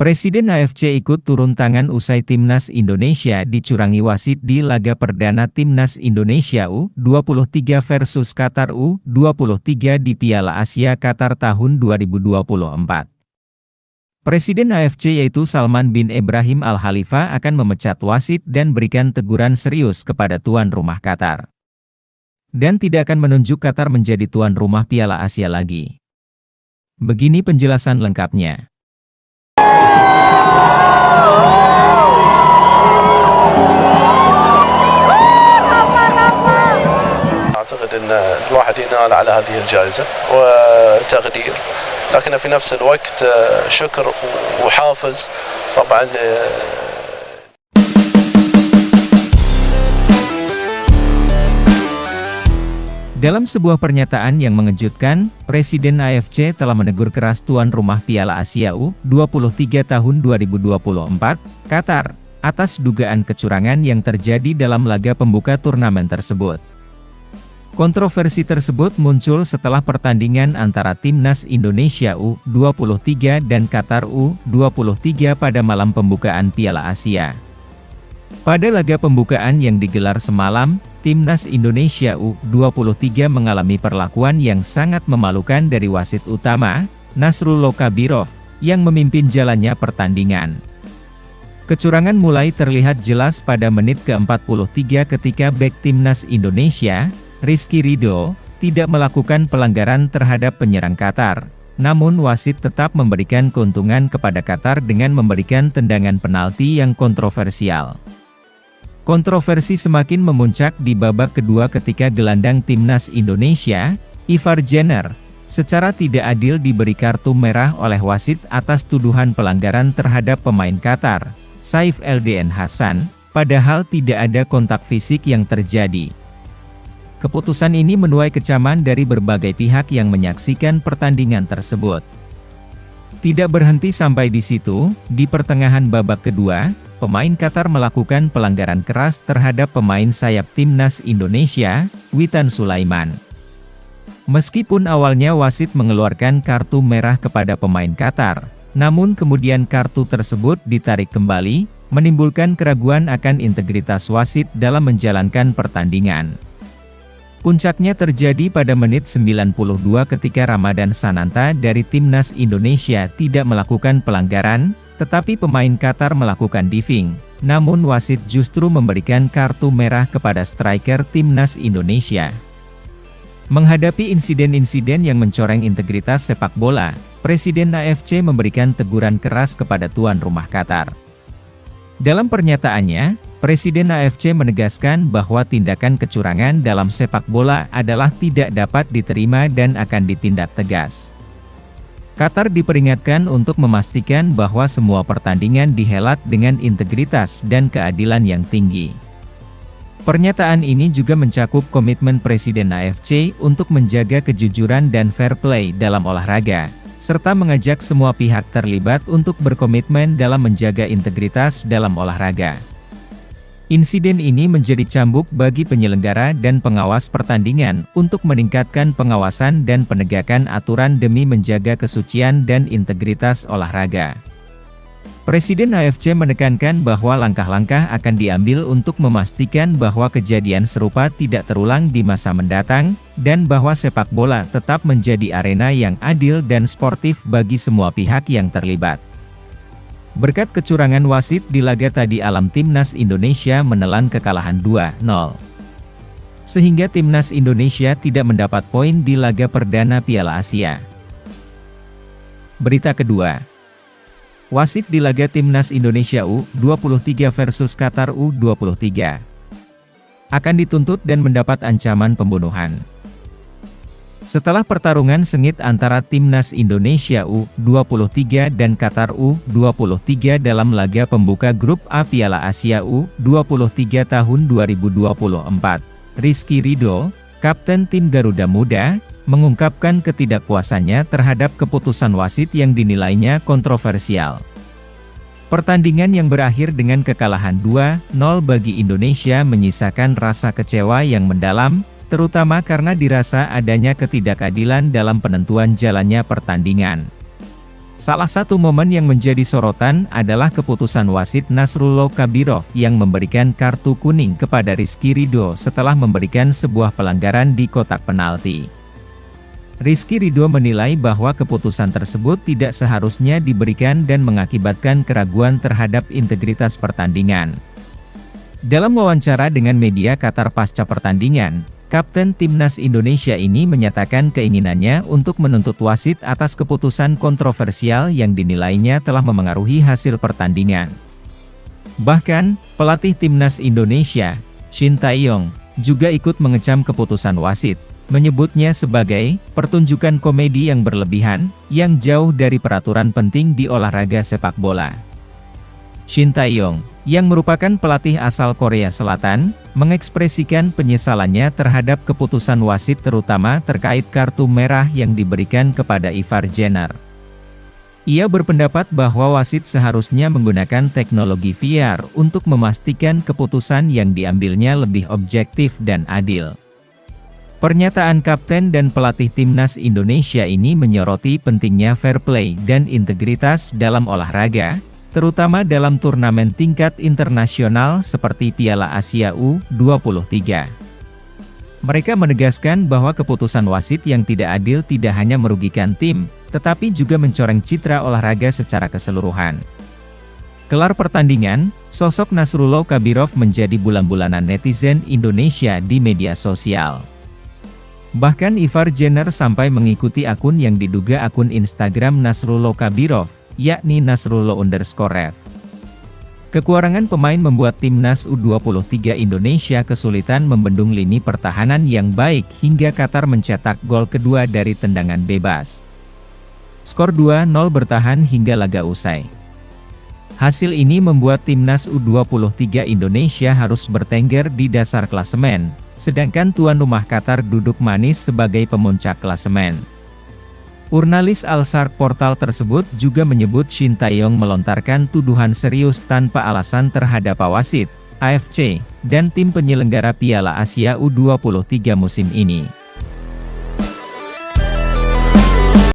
Presiden AFC ikut turun tangan usai Timnas Indonesia dicurangi wasit di laga perdana Timnas Indonesia U23 versus Qatar U23 di Piala Asia Qatar tahun 2024. Presiden AFC yaitu Salman bin Ibrahim Al Khalifa akan memecat wasit dan berikan teguran serius kepada tuan rumah Qatar. Dan tidak akan menunjuk Qatar menjadi tuan rumah Piala Asia lagi. Begini penjelasan lengkapnya. أعتقد أن الواحد ينال على هذه الجائزة وتقدير، لكن في نفس الوقت شكر وحافز طبعا. Dalam sebuah pernyataan yang mengejutkan, Presiden AFC telah menegur keras tuan rumah Piala Asia U23 tahun 2024, Qatar, atas dugaan kecurangan yang terjadi dalam laga pembuka turnamen tersebut. Kontroversi tersebut muncul setelah pertandingan antara Timnas Indonesia U23 dan Qatar U23 pada malam pembukaan Piala Asia. Pada laga pembukaan yang digelar semalam, Timnas Indonesia U23 mengalami perlakuan yang sangat memalukan dari wasit utama, Nasrullah Kabirov, yang memimpin jalannya pertandingan. Kecurangan mulai terlihat jelas pada menit ke-43 ketika bek Timnas Indonesia, Rizky Ridho, tidak melakukan pelanggaran terhadap penyerang Qatar. Namun wasit tetap memberikan keuntungan kepada Qatar dengan memberikan tendangan penalti yang kontroversial. Kontroversi semakin memuncak di babak kedua ketika gelandang Timnas Indonesia, Ivar Jenner, secara tidak adil diberi kartu merah oleh wasit atas tuduhan pelanggaran terhadap pemain Qatar, Saif Eldin Hasan, padahal tidak ada kontak fisik yang terjadi. Keputusan ini menuai kecaman dari berbagai pihak yang menyaksikan pertandingan tersebut. Tidak berhenti sampai di situ, di pertengahan babak kedua, pemain Qatar melakukan pelanggaran keras terhadap pemain sayap Timnas Indonesia, Witan Sulaiman. Meskipun awalnya wasit mengeluarkan kartu merah kepada pemain Qatar, namun kemudian kartu tersebut ditarik kembali, menimbulkan keraguan akan integritas wasit dalam menjalankan pertandingan. Puncaknya terjadi pada menit 92 ketika Ramadan Sananta dari Timnas Indonesia tidak melakukan pelanggaran, tetapi pemain Qatar melakukan diving, namun wasit justru memberikan kartu merah kepada striker Timnas Indonesia. Menghadapi insiden-insiden yang mencoreng integritas sepak bola, Presiden AFC memberikan teguran keras kepada tuan rumah Qatar. Dalam pernyataannya, Presiden AFC menegaskan bahwa tindakan kecurangan dalam sepak bola adalah tidak dapat diterima dan akan ditindak tegas. Qatar diperingatkan untuk memastikan bahwa semua pertandingan dihelat dengan integritas dan keadilan yang tinggi. Pernyataan ini juga mencakup komitmen Presiden AFC untuk menjaga kejujuran dan fair play dalam olahraga, serta mengajak semua pihak terlibat untuk berkomitmen dalam menjaga integritas dalam olahraga. Insiden ini menjadi cambuk bagi penyelenggara dan pengawas pertandingan untuk meningkatkan pengawasan dan penegakan aturan demi menjaga kesucian dan integritas olahraga. Presiden AFC menekankan bahwa langkah-langkah akan diambil untuk memastikan bahwa kejadian serupa tidak terulang di masa mendatang, dan bahwa sepak bola tetap menjadi arena yang adil dan sportif bagi semua pihak yang terlibat. Berkat kecurangan wasit di laga tadi alam Timnas Indonesia menelan kekalahan 2-0. Sehingga Timnas Indonesia tidak mendapat poin di laga perdana Piala Asia. Berita kedua. Wasit di laga Timnas Indonesia U23 versus Qatar U23 akan dituntut dan mendapat ancaman pembunuhan. Setelah pertarungan sengit antara Timnas Indonesia U23 dan Qatar U23 dalam laga pembuka grup A Piala Asia U23 tahun 2024, Rizky Ridho, kapten tim Garuda Muda, mengungkapkan ketidakpuasannya terhadap keputusan wasit yang dinilainya kontroversial. Pertandingan yang berakhir dengan kekalahan 2-0 bagi Indonesia menyisakan rasa kecewa yang mendalam, terutama karena dirasa adanya ketidakadilan dalam penentuan jalannya pertandingan. Salah satu momen yang menjadi sorotan adalah keputusan wasit Nasrullo Kabirov yang memberikan kartu kuning kepada Rizky Ridho setelah memberikan sebuah pelanggaran di kotak penalti. Rizky Ridho menilai bahwa keputusan tersebut tidak seharusnya diberikan dan mengakibatkan keraguan terhadap integritas pertandingan. Dalam wawancara dengan media Qatar pasca pertandingan, Kapten Timnas Indonesia ini menyatakan keinginannya untuk menuntut wasit atas keputusan kontroversial yang dinilainya telah memengaruhi hasil pertandingan. Bahkan, pelatih Timnas Indonesia, Shin Tae-yong, juga ikut mengecam keputusan wasit, menyebutnya sebagai pertunjukan komedi yang berlebihan, yang jauh dari peraturan penting di olahraga sepak bola. Shin Tae-yong, yang merupakan pelatih asal Korea Selatan, mengekspresikan penyesalannya terhadap keputusan wasit terutama terkait kartu merah yang diberikan kepada Ivar Jenner. Ia berpendapat bahwa wasit seharusnya menggunakan teknologi VAR untuk memastikan keputusan yang diambilnya lebih objektif dan adil. Pernyataan kapten dan pelatih Timnas Indonesia ini menyoroti pentingnya fair play dan integritas dalam olahraga, terutama dalam turnamen tingkat internasional seperti Piala Asia U23. Mereka menegaskan bahwa keputusan wasit yang tidak adil tidak hanya merugikan tim, tetapi juga mencoreng citra olahraga secara keseluruhan. Kelar pertandingan, sosok Nasrullo Kabirov menjadi bulan-bulanan netizen Indonesia di media sosial. Bahkan Ivar Jenner sampai mengikuti akun yang diduga akun Instagram Nasrullo Kabirov, yakni Nasrullo_ref. Kekurangan pemain membuat Timnas U23 Indonesia kesulitan membendung lini pertahanan yang baik hingga Qatar mencetak gol kedua dari tendangan bebas. Skor 2-0 bertahan hingga laga usai. Hasil ini membuat Timnas U23 Indonesia harus bertengger di dasar klasemen, sedangkan tuan rumah Qatar duduk manis sebagai pemuncak klasemen. Jurnalis Al-Sharq portal tersebut juga menyebut Shin Tae-yong melontarkan tuduhan serius tanpa alasan terhadap wasit, AFC, dan tim penyelenggara Piala Asia U23 musim ini.